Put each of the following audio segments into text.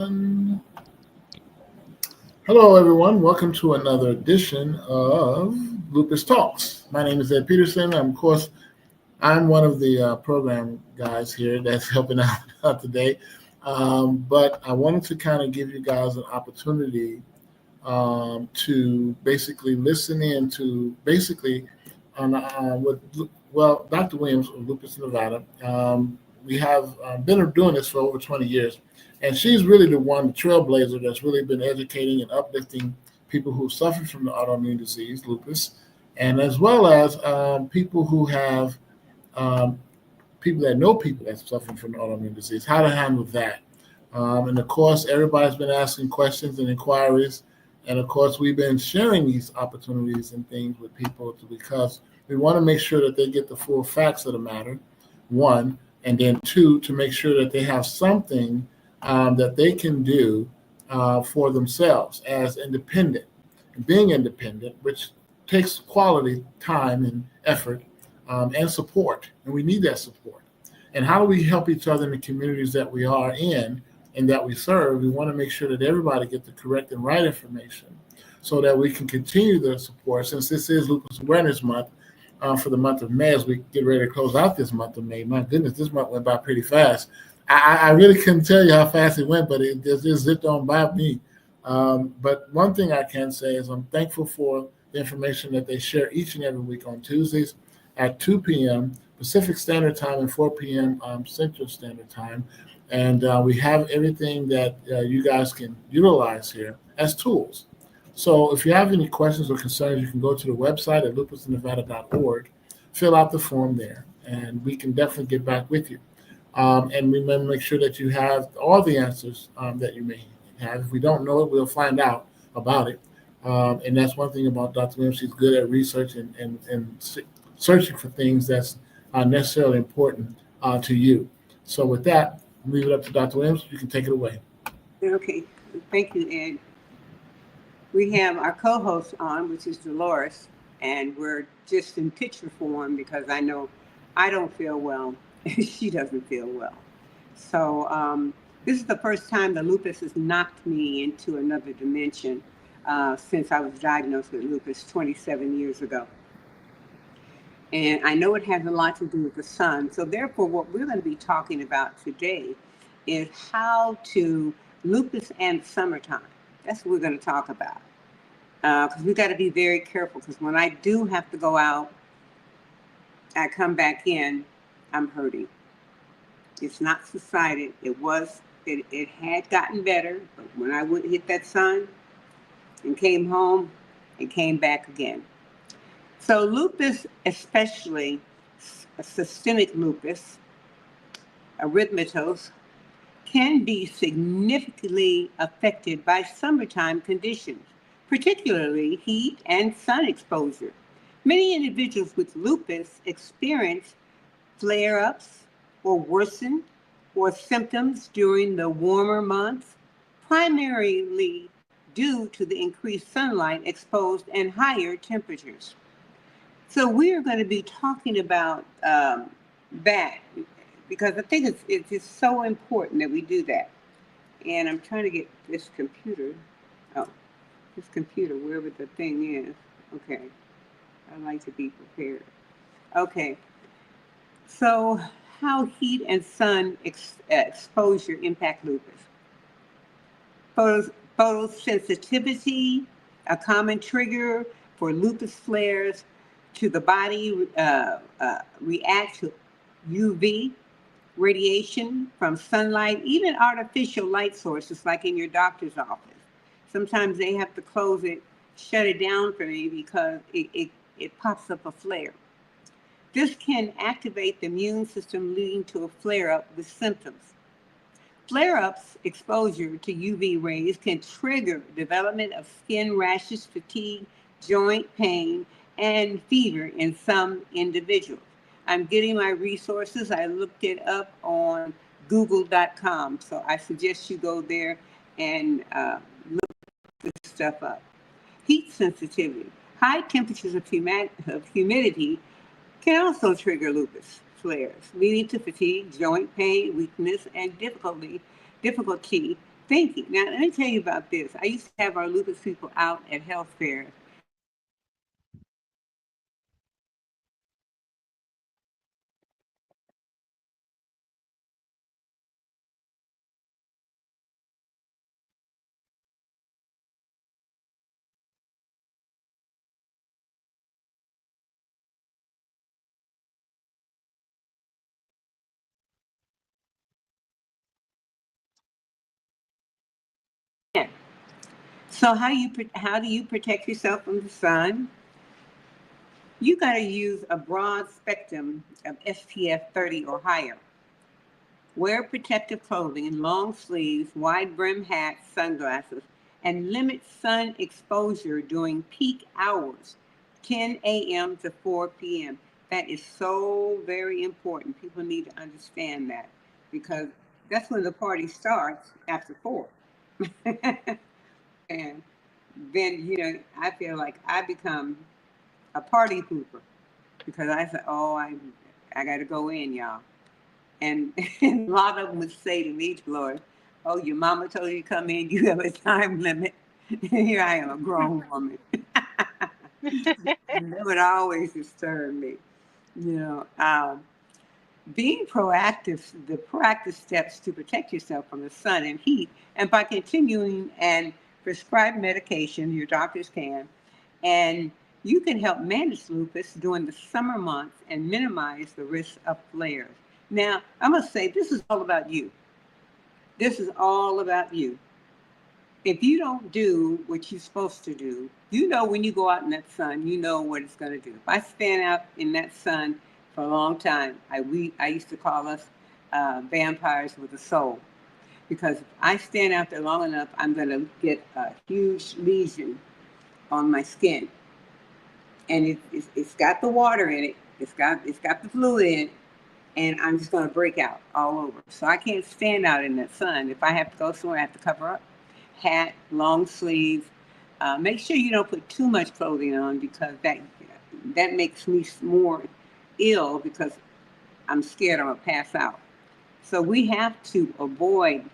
Hello, everyone. Welcome to another edition of Lupus Talks. My name is Ed Peterson. I'm one of the program guys here that's helping out today. But I wanted to kind of give you guys an opportunity to basically listen in to basically on what Dr. Williams of Lupus, Nevada. We have been doing this for over 20 years, and she's really the trailblazer that's really been educating and uplifting people who suffer from the autoimmune disease, lupus, and as well as people who have um, people that know people that suffer from autoimmune disease, how to handle that. And of course, everybody's been asking questions and inquiries. And of course, we've been sharing these opportunities and things with people because we want to make sure that they get the full facts of the matter, one, and then two, to make sure that they have something that they can do for themselves as independent. Being independent, which takes quality time and effort and support, and we need that support. And how do we help each other in the communities that we are in and that we serve? We want to make sure that everybody gets the correct and right information so that we can continue the support. Since this is Lupus Awareness Month for the month of May, as we get ready to close out this month of May. My goodness, this month went by pretty fast. I really couldn't tell you how fast it went, but it just zipped on by me. But one thing I can say is I'm thankful for the information that they share each and every week on Tuesdays at 2 p.m. Pacific Standard Time and 4 p.m. Central Standard Time. And we have everything that you guys can utilize here as tools. So if you have any questions or concerns, you can go to the website at lupusnevada.org, fill out the form there, and we can definitely get back with you. And remember, make sure that you have all the answers that you may have. If we don't know it, we'll find out about it. And that's one thing about Dr. Williams. She's good at research and searching for things that's necessarily important to you. So with that, I'll leave it up to Dr. Williams. You can take it away. Okay. Thank you, Ed. We have our co-host on, which is Dolores, and we're just in picture form because I know I don't feel well and she doesn't feel well. So this is the first time the lupus has knocked me into another dimension since I was diagnosed with lupus 27 years ago. And I know it has a lot to do with the sun. So therefore, what we're going to be talking about today is how to lupus and summertime. That's what we're going to talk about. Because we got to be very careful, because when I do have to go out, I come back in, I'm hurting. It's not subsided. It had gotten better, but when I would hit that sun and came home, it came back again. So lupus, especially systemic lupus, erythematous, can be significantly affected by summertime conditions, particularly heat and sun exposure. Many individuals with lupus experience flare-ups or worsen or symptoms during the warmer months, primarily due to the increased sunlight exposed and higher temperatures. So we are going to be talking about that, because I think it's just so important that we do that. And I'm trying to get this computer, wherever the thing is. Okay, I like to be prepared. Okay, so how heat and sun exposure impact lupus. Photosensitivity, a common trigger for lupus flares, to the body react to UV radiation from sunlight, even artificial light sources like in your doctor's office. Sometimes they have to close it, shut it down for me because it pops up a flare. This can activate the immune system, leading to a flare-up with symptoms. Flare-ups exposure to UV rays can trigger development of skin rashes, fatigue, joint pain, and fever in some individuals. I'm getting my resources. I looked it up on google.com. So I suggest you go there and look this stuff up. Heat sensitivity. High temperatures of humidity can also trigger lupus flares, leading to fatigue, joint pain, weakness, and difficulty thinking. Now, let me tell you about this. I used to have our lupus people out at health fairs. So how do you protect yourself from the sun? You got to use a broad spectrum of SPF 30 or higher. Wear protective clothing, long sleeves, wide brim hats, sunglasses, and limit sun exposure during peak hours, 10 a.m. to 4 p.m. That is so very important. People need to understand that because that's when the party starts after 4. And then, I feel like I become a party pooper because I said, oh, I got to go in, y'all. And, and a lot of them would say to me, Lord, oh, your mama told you to come in, you have a time limit. Here I am, a grown woman. And that would always disturb me. You know, being proactive, the proactive steps to protect yourself from the sun and heat, and by continuing and prescribe medication, your doctors can, and you can help manage lupus during the summer months and minimize the risk of flares. Now, I must say, this is all about you. This is all about you. If you don't do what you're supposed to do, when you go out in that sun, you know what it's going to do. If I stand out in that sun for a long time, I used to call us vampires with a soul. Because if I stand out there long enough, I'm going to get a huge lesion on my skin. And it's got the water in it. It's got the fluid in it. And I'm just going to break out all over. So I can't stand out in that sun. If I have to go somewhere, I have to cover up. Hat, long sleeves. Make sure you don't put too much clothing on because that makes me more ill because I'm scared I'm going to pass out. So we have to avoid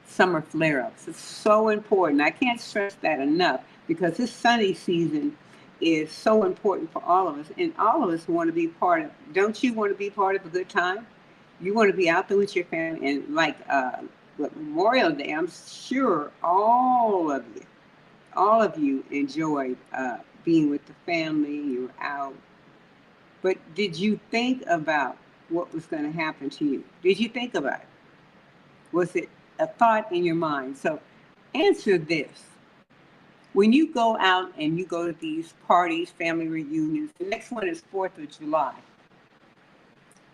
summer flare-ups. It's so important. I can't stress that enough because this sunny season is so important for all of us. And all of us want to be part of, don't you want to be part of a good time? You want to be out there with your family and like Memorial Day, I'm sure all of you enjoyed being with the family, you were out. But did you think about what was going to happen to you? Did you think about it? Was it a thought in your mind? So answer this. When you go out and you go to these parties, family reunions, the next one is 4th of July.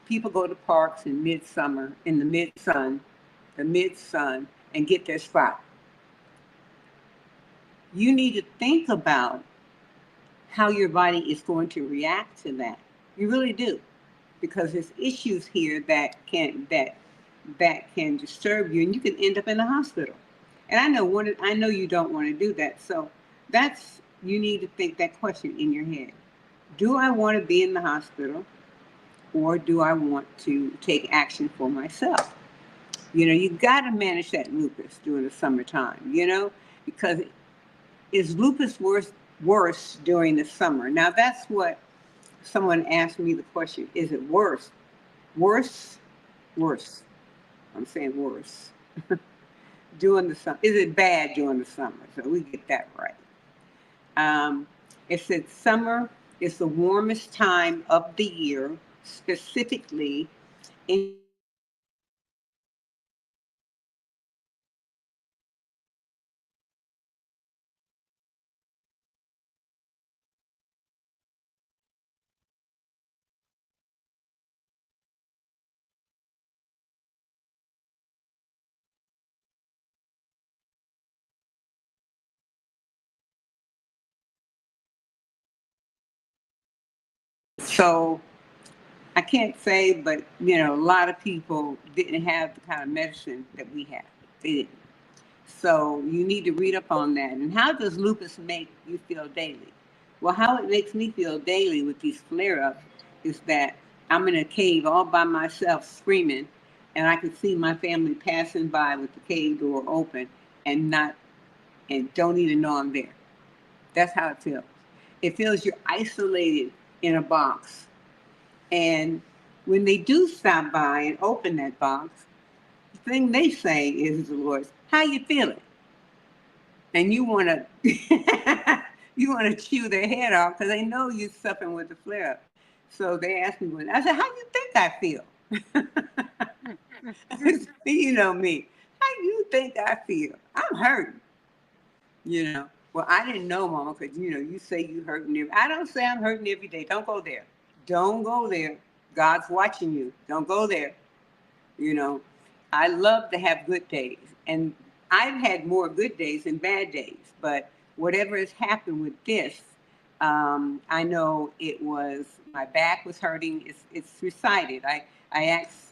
People go to parks in midsummer, in the mid-sun, and get their spot. You need to think about how your body is going to react to that. You really do, because there's issues here that can disturb you, and you can end up in the hospital. And I know you don't want to do that. So you need to think that question in your head. Do I want to be in the hospital, or do I want to take action for myself? You got to manage that lupus during the summertime, because is lupus worse during the summer? Now, that's what someone asked me the question. Is it worse? Worse? Worse. I'm saying worse. During the summer. Is it bad during the summer? So we get that right. It said summer is the warmest time of the year, specifically in so I can't say, but a lot of people didn't have the kind of medicine that we have. They didn't. So you need to read up on that. And how does lupus make you feel daily? Well, how it makes me feel daily with these flare-ups is that I'm in a cave all by myself screaming, and I can see my family passing by with the cave door open, and don't even know I'm there. That's how it feels. It feels you're isolated in a box. And when they do stop by and open that box, the thing they say is, Dolores, how you feeling? And you want to you want to chew their head off because they know you're suffering with the flare up. So they asked me, I said, how you think I feel? You know me. How you think I feel? I'm hurting. Well, I didn't know, Mama, because you say you hurting every. I don't say I'm hurting every day. Don't go there. Don't go there. God's watching you. Don't go there. You know, I love to have good days, and I've had more good days than bad days. But whatever has happened with this, I know it was my back was hurting. It's subsided.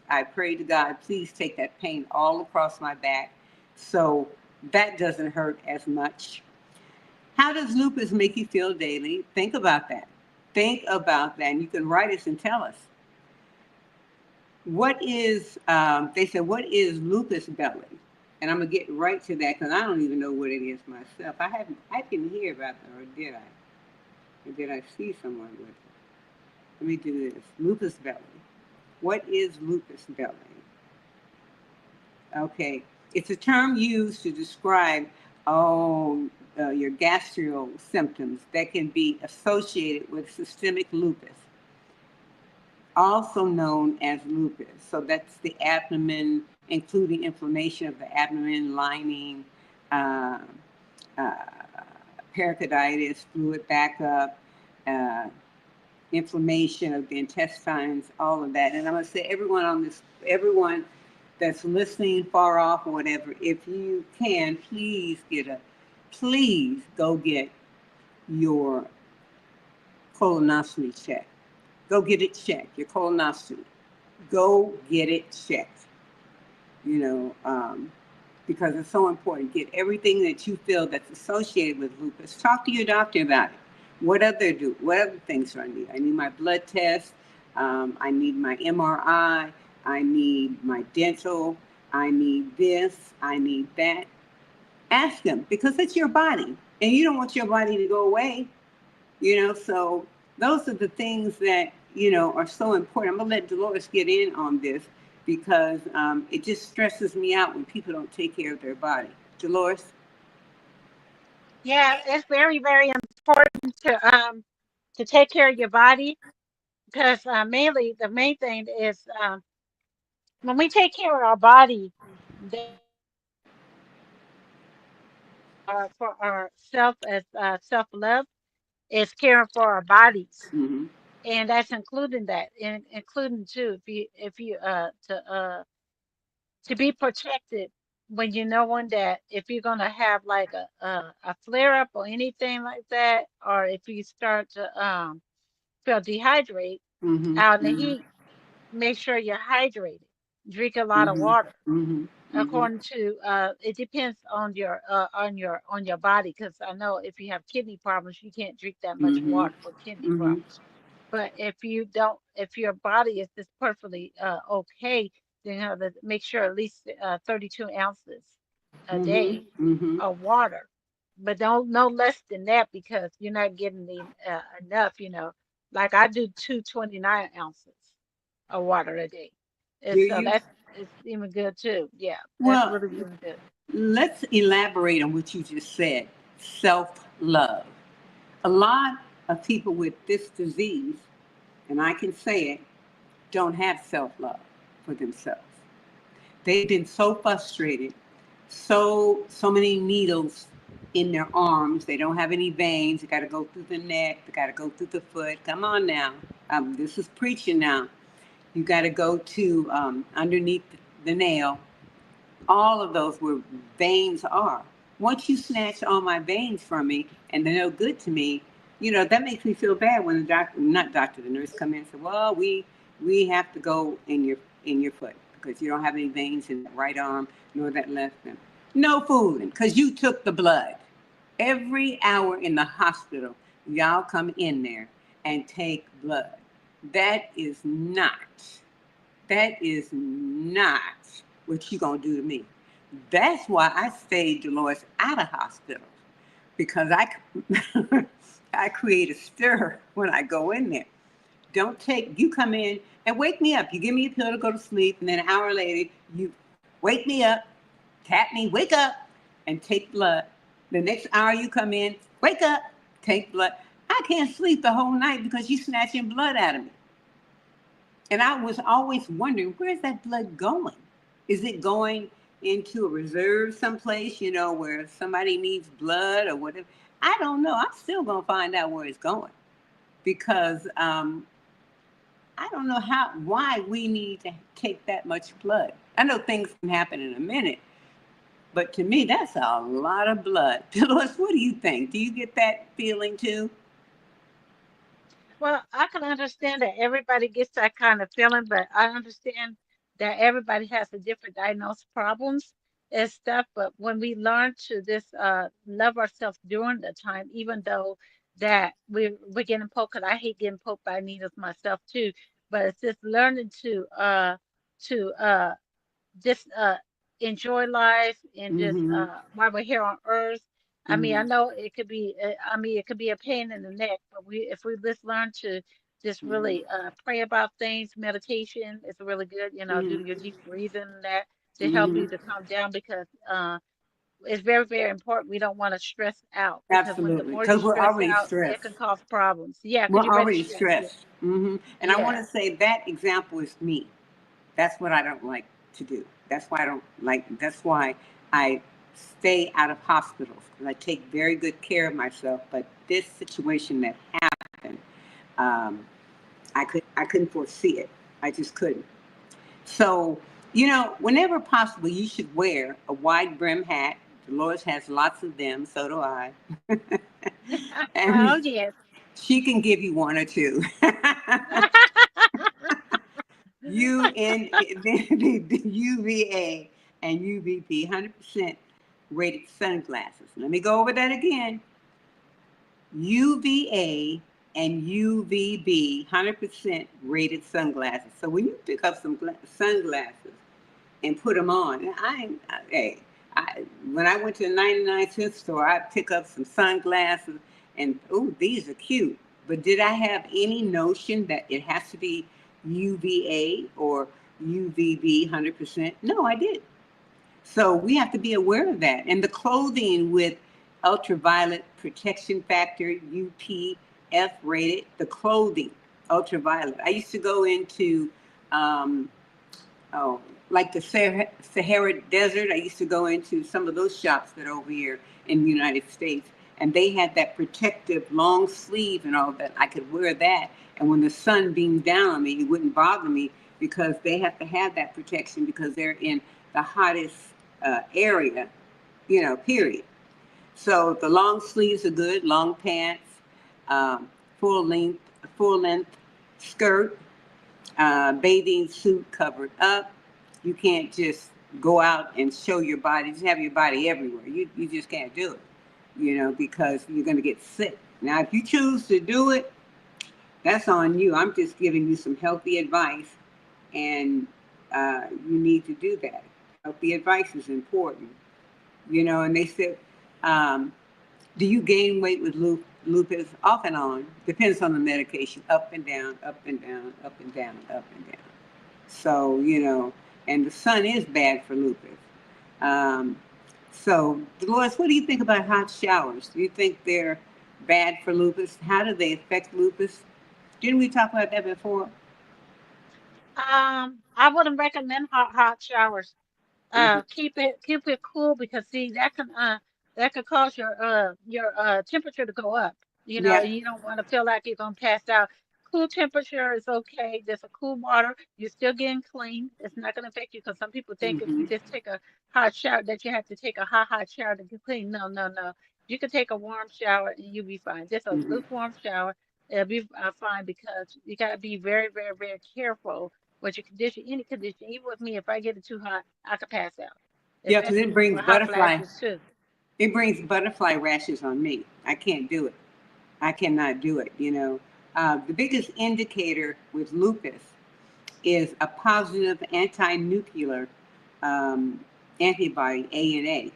I pray to God, please take that pain all across my back, so that doesn't hurt as much. How does lupus make you feel daily? Think about that. Think about that, and you can write us and tell us. What is, they said, what is lupus belly? And I'm going to get right to that because I don't even know what it is myself. I didn't hear about that, or did I? Or did I see someone with it? Let me do this. Lupus belly. What is lupus belly? Okay. It's a term used to describe, your gastro symptoms that can be associated with systemic lupus, also known as lupus. So that's the abdomen, including inflammation of the abdomen lining, uh, uh, pericarditis, fluid backup, uh, inflammation of the intestines, all of that. And I'm going to say everyone that's listening far off or whatever, if you can, please go get your colonoscopy checked. Go get it checked, your colonoscopy. Go get it checked, you know, because it's so important. Get everything that you feel that's associated with lupus. Talk to your doctor about it. What other things do I need? I need my blood test. I need my MRI. I need my dental. I need this. I need that. Ask them because it's your body and you don't want your body to go away. So those are the things that are so important. I'm gonna let Dolores get in on this because it just stresses me out when people don't take care of their body. Dolores. Yeah, it's very, very important to take care of your body because mainly the main thing is when we take care of our body, that's for our self as self-love is caring for our bodies, Mm-hmm. and that's including that, including too to be protected when you knowing that if you're gonna have like a flare up or anything like that, or if you start to feel dehydrated Mm-hmm. out in the Mm-hmm. heat, make sure you're hydrated. Drink a lot of Mm-hmm. water. Mm-hmm. Mm-hmm. According to it depends on your body because I know if you have kidney problems, you can't drink that much Mm-hmm. water for kidney Mm-hmm. problems. But if you don't, if your body is just perfectly okay, then you have to make sure at least 32 ounces a Mm-hmm. day Mm-hmm. of water. But don't no less than that because you're not getting the enough. Like I do 229 ounces of water a day, and Do so you? that's it's even good too. Yeah, that's Well, really really good. let's elaborate on what you just said. Self-love. A lot of people with this disease, and I can say it, don't have self-love for themselves. They've been so frustrated, so many needles in their arms. They don't have any veins. They got to go through the neck. They got to go through the foot. Come on now, this is preaching now. You got to go to underneath the nail. All of those where veins are. Once you snatch all my veins from me and they're no good to me, that makes me feel bad when the doctor, not doctor, the nurse come in and say, well, we have to go in your foot because you don't have any veins in that right arm nor that left arm. No fooling, because you took the blood. Every hour in the hospital, y'all come in there and take blood. That is not that is not what you gonna do to me. That's why I stayed, Dolores, out of hospitals, because I create a stir when I go in there. Don't take, you come in and wake me up. You give me a pill to go to sleep, and then an hour later, you wake me up, tap me, wake up, and take blood. The next hour you come in, wake up, take blood. I can't sleep the whole night because you snatching blood out of me. And I was always wondering, where's that blood going? Is it going into a reserve someplace, where somebody needs blood or whatever? I don't know. I'm still going to find out where it's going, because I don't know why we need to take that much blood. I know things can happen in a minute, but to me, that's a lot of blood. Lois, what do you think? Do you get that feeling too? Well, I can understand that everybody gets that kind of feeling, but I understand that everybody has a different diagnosed problems and stuff. But when we learn to just love ourselves during the time, even though that we're getting poked, 'cause I hate getting poked by needles myself too. But it's just learning to just enjoy life and just Mm-hmm. while we're here on earth. I mean, I Mm-hmm. know it could be, I mean, it could be a pain in the neck, but if we just learn to just Mm-hmm. really pray about things, meditation is really good, do your Mm-hmm. deep breathing and that to help Mm-hmm. you to calm down because it's very, very important. We don't want to stress out because when the Absolutely, more you because we're stress already out, it can stressed. cause problems. Yeah, We're because you're already already stressed. Yeah. stressed. And I want Yeah. to say that example is me. That's what I don't like to do. That's why I don't like, that's why I stay out of hospitals, because I take very good care of myself. But this situation that happened, um, I couldn't foresee it. I just couldn't. So, whenever possible, you should wear a wide brim hat. Dolores has lots of them, so do I. Oh, And yes. she can give you one or two. the UVA and UVB 100% rated sunglasses. Let me go over that again. UVA and UVB 100% rated sunglasses. So when you pick up some sunglasses and put them on, hey, when I went to the 99-cent store, I pick up some sunglasses and, oh, these are cute. But did I have any notion that it has to be UVA or UVB 100%? No, I didn't. So we have to be aware of that. And the clothing with ultraviolet protection factor, UPF rated, the clothing, ultraviolet. I used to go into, um, oh, like the Sahara Desert. I used to go into some of those shops that are over here in the United States. And they had that protective long sleeve and all that. I could wear that. And when the sun beamed down on me, it wouldn't bother me because they have to have that protection because they're in the hottest area, period. So the long sleeves are good, long pants, um, full length, full length skirt, bathing suit covered up. You can't just go out and show your body, just have your body everywhere. You just can't do it, because you're going to get sick. Now, if you choose to do it, that's on you. I'm just giving you some healthy advice, and you need to do that. Healthy advice is important, and they said, um, do you gain weight with lupus? Off and on. Depends on the medication. Up and down, up and down, up and down, up and down. So, and the sun is bad for lupus. Um, so, Dolores, what do you think about hot showers? Do you think they're bad for lupus? How do they affect lupus? Didn't we talk about that before? I wouldn't recommend hot showers. Hmm. Keep it cool because see that could cause your temperature to go up. Yeah. You don't want to feel like you're gonna pass out. Cool temperature is okay. There's a cool water. You're still getting clean. It's not gonna affect you because some people think if you Hmm. just take a hot shower that you have to take a hot shower to get clean. No, no, no. You can take a warm shower and you'll be fine. Just a Hmm. lukewarm shower, it'll be fine because you gotta be very, very, very careful with your condition, any condition. Even with me, if I get it too hot, I could pass out, Yeah, because especially with hot flashes too. it brings butterfly rashes on me. I can't do it. I cannot do it. The biggest indicator with lupus is a positive anti-nuclear um, antibody ANA,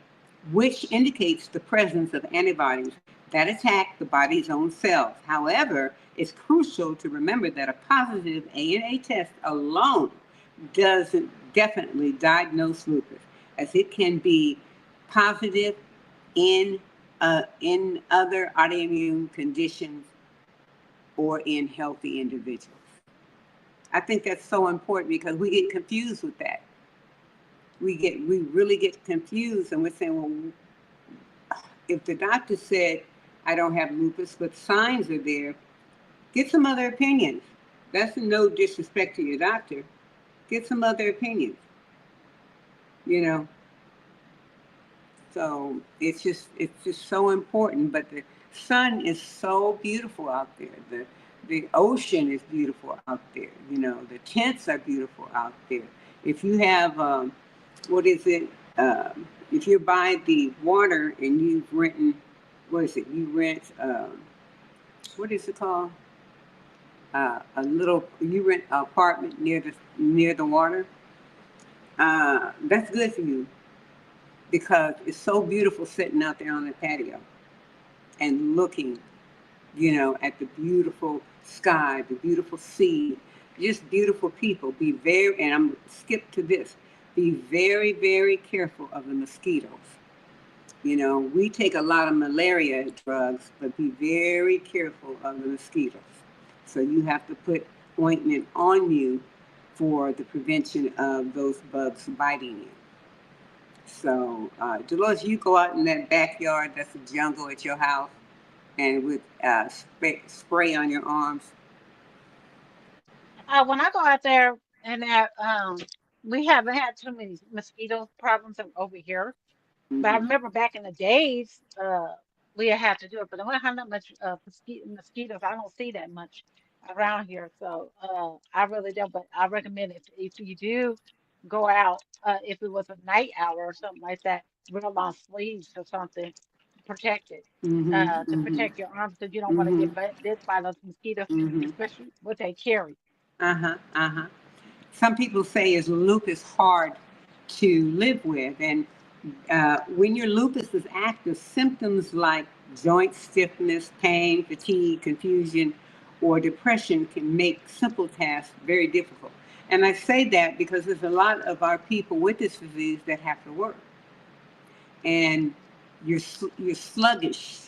which indicates the presence of antibodies that attack the body's own cells. However, it's crucial to remember that a positive ANA test alone doesn't definitely diagnose lupus, as it can be positive in other autoimmune conditions or in healthy individuals. I think that's so important because we get confused with that. We really get confused, and we're saying, well, if the doctor said I don't have lupus, but signs are there, get some other opinions. That's no disrespect to your doctor. Get some other opinions. You know, so it's just so important. But the sun is so beautiful out there. The ocean is beautiful out there. You know, the tents are beautiful out there. If you have what is it? If you're by the water and you've rented, what is it? You rent what is it called? You rent an apartment near the water. That's good for you because it's so beautiful sitting out there on the patio and looking, at the beautiful sky, the beautiful sea, just beautiful people. And I'm skip to this. Be very, very careful of the mosquitoes. We take a lot of malaria drugs, but be very careful of the mosquitoes. So you have to put ointment on you for the prevention of those bugs biting you. So, Dolores, you go out in that backyard, that's a jungle at your house, and with spray on your arms. When I go out there and we haven't had too many mosquito problems over here. But I Mm-hmm. remember back in the days, we had to do it, but I don't have that much mosquitoes. I don't see that much around here, so I really don't. But I recommend if you do go out, if it was a night hour or something like that, real long sleeves or something protected, Mm-hmm. to Mm-hmm. protect your arms because you don't want to Mm-hmm. get bit by those mosquitoes, Mm-hmm. especially what they carry. Uh-huh. Uh-huh. Some people say is lupus hard to live with, and when your lupus is active, symptoms like joint stiffness, pain, fatigue, confusion, or depression can make simple tasks very difficult. And I say that because there's a lot of our people with this disease that have to work, and you're sluggish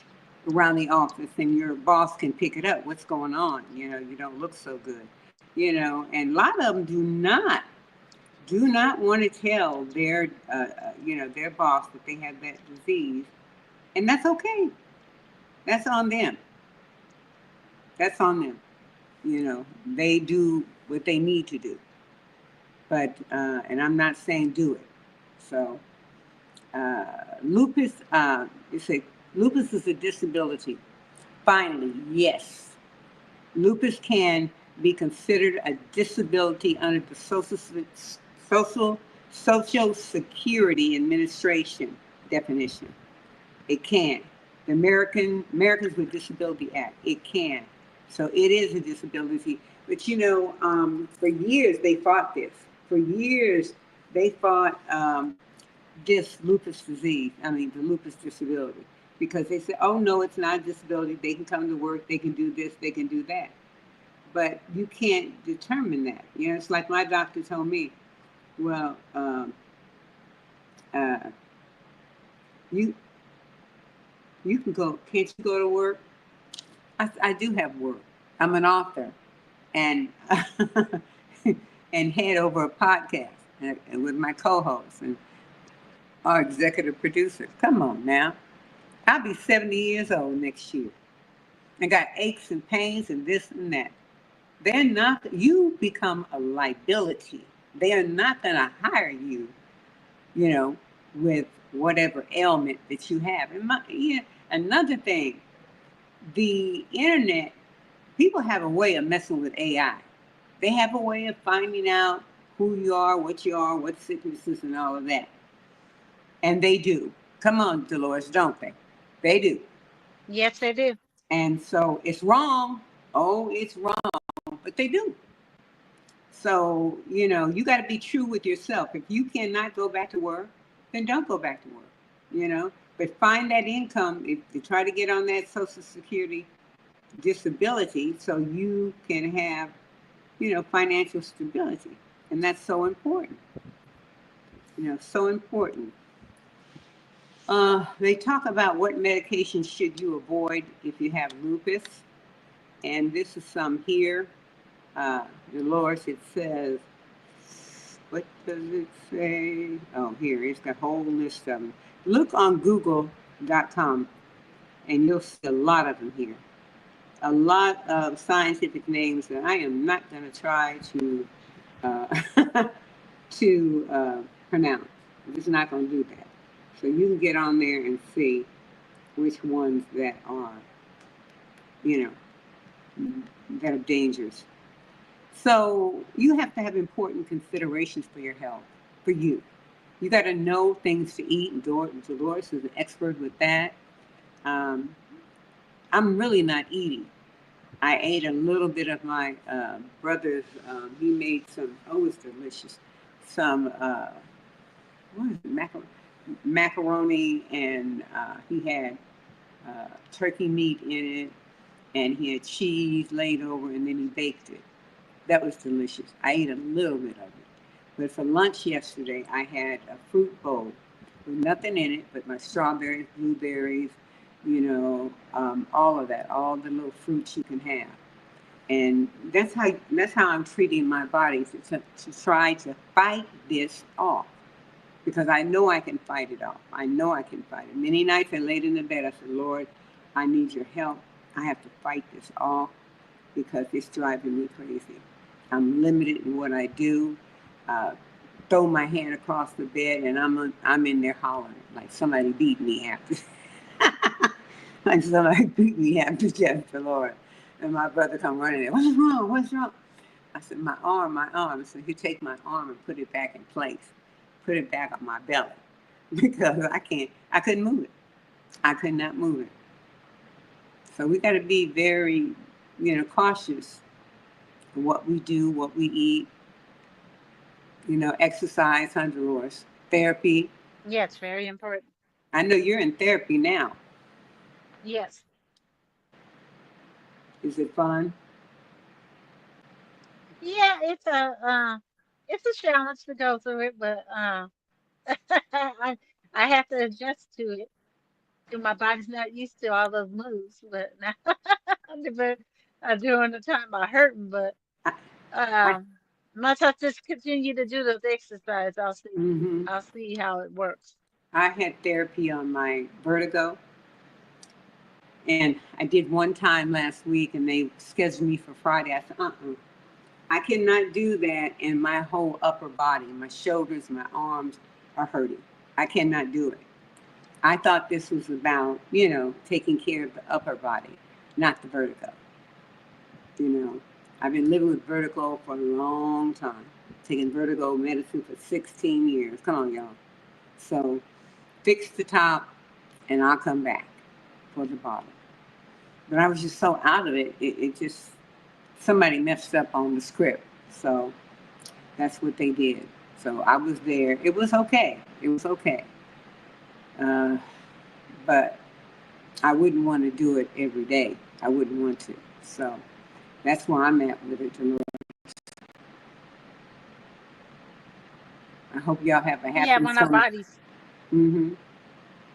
around the office, and your boss can pick it up. What's going on? You don't look so good. And a lot of them do not want to tell their boss that they have that disease, and that's okay. That's on them. That's on them. They do what they need to do, but and I'm not saying do it. So lupus, it's a lupus is a disability. Finally, yes, lupus can be considered a disability under the social Social Security Administration definition. It can. The Americans with Disability Act. It can. So it is a disability. But for years they fought this. For years they fought this lupus disease. I mean, the lupus disability, because they said, "Oh no, it's not a disability. They can come to work. They can do this. They can do that." But you can't determine that. It's like my doctor told me. Well, uh, you you can go. Can't you go to work? I do have work. I'm an author, and and head over a podcast with my co-host and our executive producer. Come on now, I'll be 70 years old next year. I got aches and pains and this and that. They're not. You become a liability. They are not going to hire you. You know, with whatever ailment that you have. Another thing, the internet, people have a way of messing with AI. They have a way of finding out who you are, what sicknesses and all of that. And they do. Come on, Dolores, don't they? They do. Yes, they do. And so it's wrong. Oh, it's wrong, but they do. So, you got to be true with yourself. If you cannot go back to work, then don't go back to work, you know. But find that income. If you try to get on that Social Security disability so you can have, you know, financial stability. And that's so important, you know, so important. They talk about what medications should you avoid if you have lupus. And this is some here. Dolores, it says, what does it say? Oh, here, it's got a whole list of them. Look on google.com and you'll see a lot of them here. A lot of scientific names that I am not going to try to pronounce. I'm just not going to do that. So you can get on there and see which ones that are, you know, that are dangerous. So you have to have important considerations for your health, for you. You got to know things to eat. And Dolores is an expert with that. I'm really not eating. I ate a little bit of my brother's. He made some. Oh, it's delicious. Some what is it? Macaroni, and he had turkey meat in it, and he had cheese laid over, and then he baked it. That was delicious. I ate a little bit of it. But for lunch yesterday, I had a fruit bowl with nothing in it but my strawberries, blueberries, you know, all of that, all the little fruits you can have. And that's how I'm treating my body to try to fight this off. Because I know I can fight it off. I know I can fight it. Many nights I laid in the bed, I said, Lord, I need your help. I have to fight this off because it's driving me crazy. I'm limited in what I do. Throw my hand across the bed and I'm in there hollering like somebody beat me after. Like somebody beat me after Jeff the Lord. And my brother come running in. What's wrong? What's wrong? I said, my arm. So he take my arm and put it back in place. Put it back on my belly. Because I couldn't move it. I could not move it. So we got to be very, you know, cautious of what we do, what we eat. You know, exercise, Dolores. Therapy. Yeah, it's very important. I know you're in therapy now. Yes. Is it fun? Yeah, it's a challenge to go through it, but I I have to adjust to it. 'Cause my body's not used to all those moves, but now but during the time I hurting, but I, I, um once I just continue to do those exercises, mm-hmm. I'll see how it works. I had therapy on my vertigo, and I did one time last week, and they scheduled me for Friday. I said, I cannot do that, and my whole upper body, my shoulders, my arms are hurting. I cannot do it. I thought this was about, you know, taking care of the upper body, not the vertigo. You know, I've been living with vertigo for a long time, taking vertigo medicine for 16 years. Come on, y'all. So fix the top, and I'll come back for the bottom. But I was just so out of it. It just, somebody messed up on the script. So that's what they did. So I was there. It was okay. It was okay. Uh, but I wouldn't want to do it every day. I wouldn't want to. So that's where I'm at with it, Dolores. I hope y'all have a Yeah, happy when our summer. bodies Mm-hmm.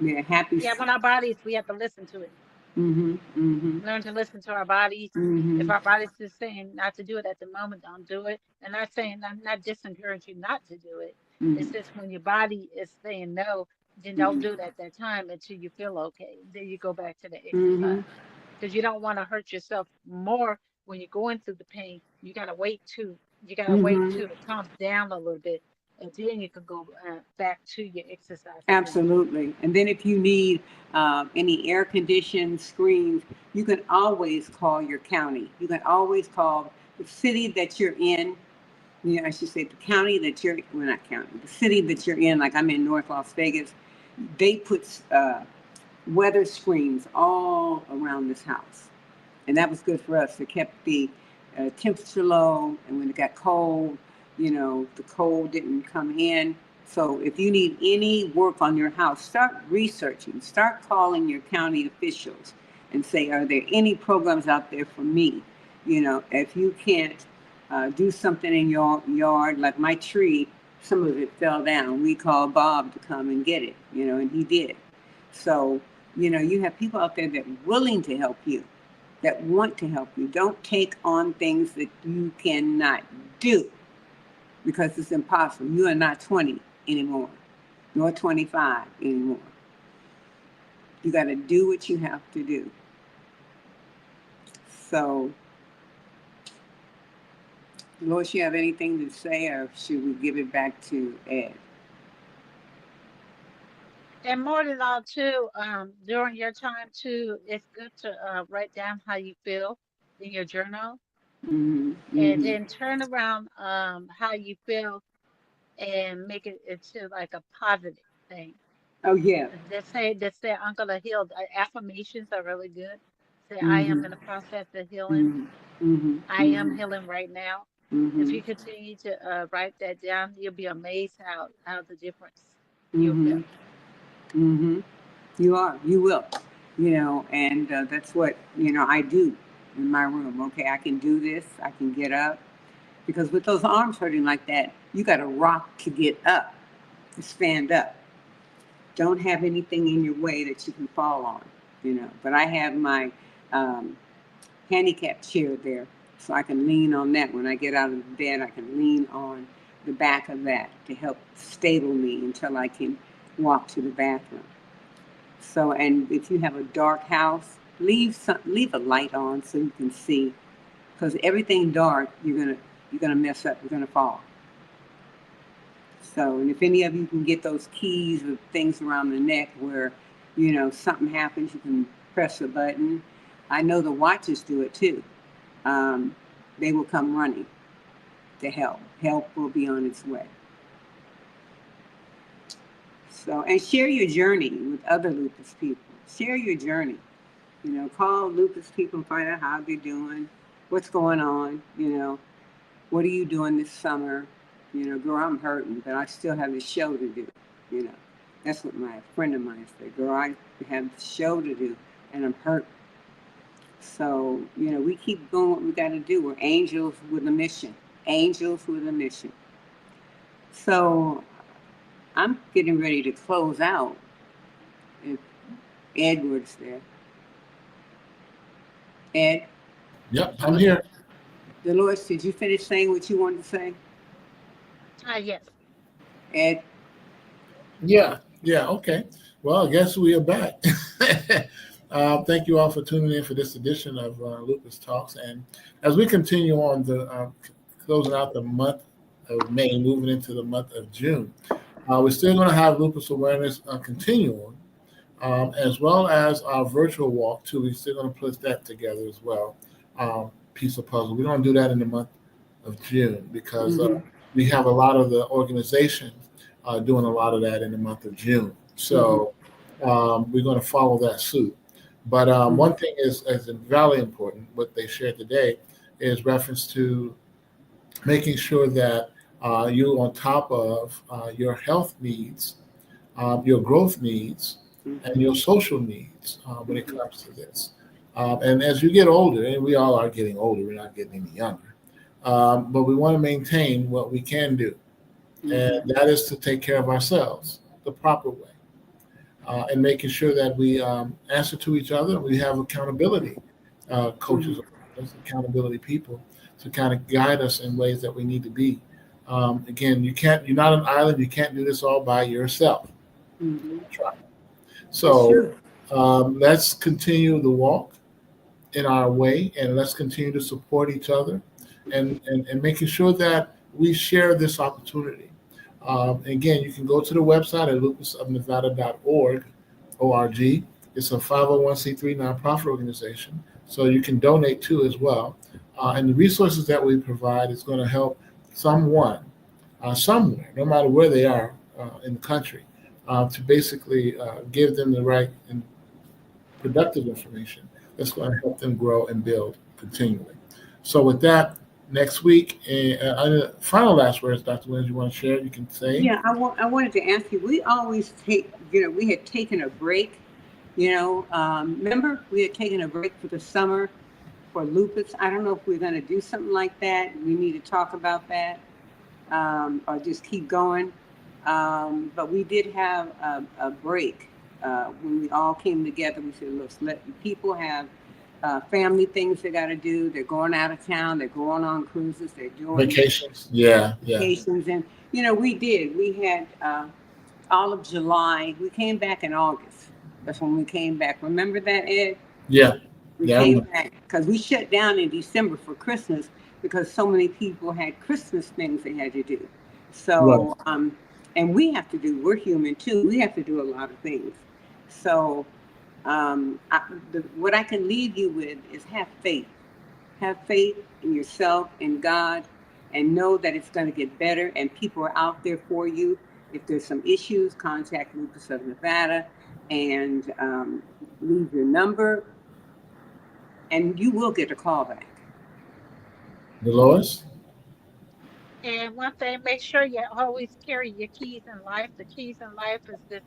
Yeah, happy. yeah, when our bodies we have to listen to it. Mm-hmm. Mm-hmm. Learn to listen to our bodies. Mm-hmm. If our body's just saying not to do it at the moment, don't do it. And not saying I'm not disencouraging you not to do it. Mm-hmm. It's just when your body is saying no, then don't Mm-hmm. do it at that time until you feel okay. Then you go back to the Mm-hmm. exercise. Because you don't want to hurt yourself more when you're going through the pain. You gotta wait Mm-hmm. till it calms down a little bit, and then you can go back to your exercise again. Absolutely. And then if you need any air conditioned screens, you can always call your county. You can always call the city that you're in. You know, I should say the county that you're, well, not county, the city that you're in. Like I'm in North Las Vegas. They put weather screens all around this house. And that was good for us. It kept the temperature low. And when it got cold, you know, the cold didn't come in. So if you need any work on your house, start researching, start calling your county officials and say, are there any programs out there for me? You know, if you can't do something in your yard, like my tree, some of it fell down. We called Bob to come and get it, you know, and he did. So, you know, you have people out there that are willing to help you, that want to help you. Don't take on things that you cannot do because it's impossible. You are not 20 anymore, nor 25 anymore. You got to do what you have to do. So, Lois, you have anything to say, or should we give it back to Ed? And more than all, too, during your time too, it's good to write down how you feel in your journal, Mm-hmm. and Mm-hmm. then turn around how you feel and make it into like a positive thing. Oh yeah. They say Uncle the Hill. Affirmations are really good. Say, I am Mm-hmm. in the process of healing. Mm-hmm. Mm-hmm. I am Mm-hmm. healing right now. If Mm-hmm. you continue to write that down, you'll be amazed how the difference you'll Mm-hmm. feel. Mm-hmm. You are. You will. You know, and that's what, you know, I do in my room. Okay, I can do this. I can get up. Because with those arms hurting like that, you got to rock to get up, to stand up. Don't have anything in your way that you can fall on, you know. But I have my um, handicap chair there, so I can lean on that. When I get out of the bed, I can lean on the back of that to help stable me until I can walk to the bathroom. So, and if you have a dark house, leave a light on so you can see, because everything dark, you're gonna mess up. You're gonna fall. So, and if any of you can get those keys with things around the neck where, you know, something happens, you can press a button. I know the watches do it too. Um, they will come running to help. Help will be on its way. So, and share your journey with other lupus people. Share your journey. You know, call lupus people and find out how they're doing, what's going on. You know, what are you doing this summer? You know, girl, I'm hurting, but I still have a show to do. You know, that's what my friend of mine said. Girl, I have a show to do, and I'm hurt. So, you know, we keep doing what we got to do. We're angels with a mission. Angels with a mission. So, I'm getting ready to close out. If Edward's there, Ed, Yep, I'm here. Dolores, did you finish saying what you wanted to say? Yes. Ed, Yeah, yeah, okay. Well, I guess we are back. Thank you all for tuning in for this edition of Lupus Talks. And as we continue on closing out the month of May, moving into the month of June, we're still going to have lupus awareness continuing, as well as our virtual walk too. We're still going to put that together as well. Piece of puzzle. We don't do that in the month of June because mm-hmm, we have a lot of the organizations doing a lot of that in the month of June. mm-hmm, So we're going to follow that suit. But mm-hmm, one thing is very important. What they shared today is reference to making sure that you're on top of your health needs, your growth needs, and mm-hmm, your social needs when it mm-hmm, comes to this. And as you get older, and we all are getting older, we're not getting any younger, but we want to maintain what we can do, and mm-hmm, that is to take care of ourselves the proper way, and making sure that we answer to each other. We have accountability coaches, accountability people to kind of guide us in ways that we need to be. Again, you're not an island. You can't do this all by yourself. mm-hmm. Try. That's So true. let's continue the walk in our way, and let's continue to support each other, and making sure that we share this opportunity. Again, you can go to the website at lupusofnevada.org. ORG. It's a 501c3 nonprofit organization, so you can donate to as well. And the resources that we provide is going to help someone somewhere, no matter where they are in the country, to basically give them the right and productive information that's going to help them grow and build continually. So with that, next week. Final last words, Dr. Williams, you want to share? You can say. Yeah, I wanted to ask you. We always take, we had taken a break. Remember we had taken a break for the summer for lupus. I don't know if we're going to do something like that. We need to talk about that, or just keep going. But we did have a break when we all came together. We said, let's let people have family things they got to do. They're going out of town. They're going on cruises. They're doing Vacations. Yeah. vacations. And, we did. We had all of July. We came back in August. That's when we came back. Remember that, Ed? Yeah. We Yeah. came back because we shut down in December for Christmas because so many people had Christmas things they had to do. Right. So, and we're human too. We have to do a lot of things. So, what I can leave you with is have faith. Have faith in yourself, in God, and know that it's going to get better and people are out there for you. If there's some issues, contact Lupus of Nevada and leave your number, and you will get a call back. Dolores? And one thing, make sure you always carry your keys in life. The keys in life is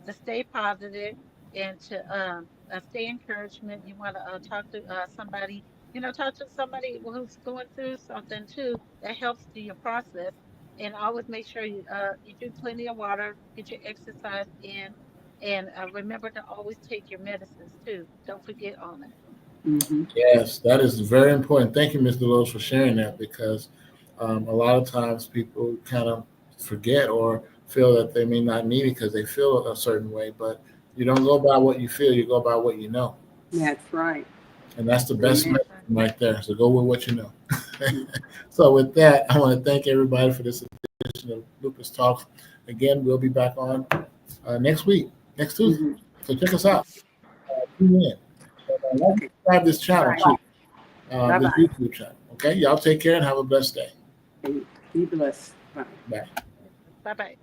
to stay positive and to stay encouragement. You want to talk to somebody, talk to somebody who's going through something too that helps to your process. And always make sure you drink plenty of water, get your exercise in, and remember to always take your medicines too. Don't forget on it. Mm-hmm. Yes, that is very important. Thank you, Ms. Delos, for sharing that because a lot of times people kind of forget or feel that they may not need it because they feel a certain way, but you don't go by what you feel, you go by what you know. That's right. And that's the best Amen. medicine That's right. right there. So go with what you know. So with that, I want to thank everybody for this edition of Lupus Talks. Again, we'll be back on next week, next Tuesday. Mm-hmm. So check us out. Tune in. Like and Okay. subscribe this channel Right. too, Bye this bye. YouTube channel. Okay, y'all take care and have a blessed day. Be blessed. Bye. Bye. Bye bye.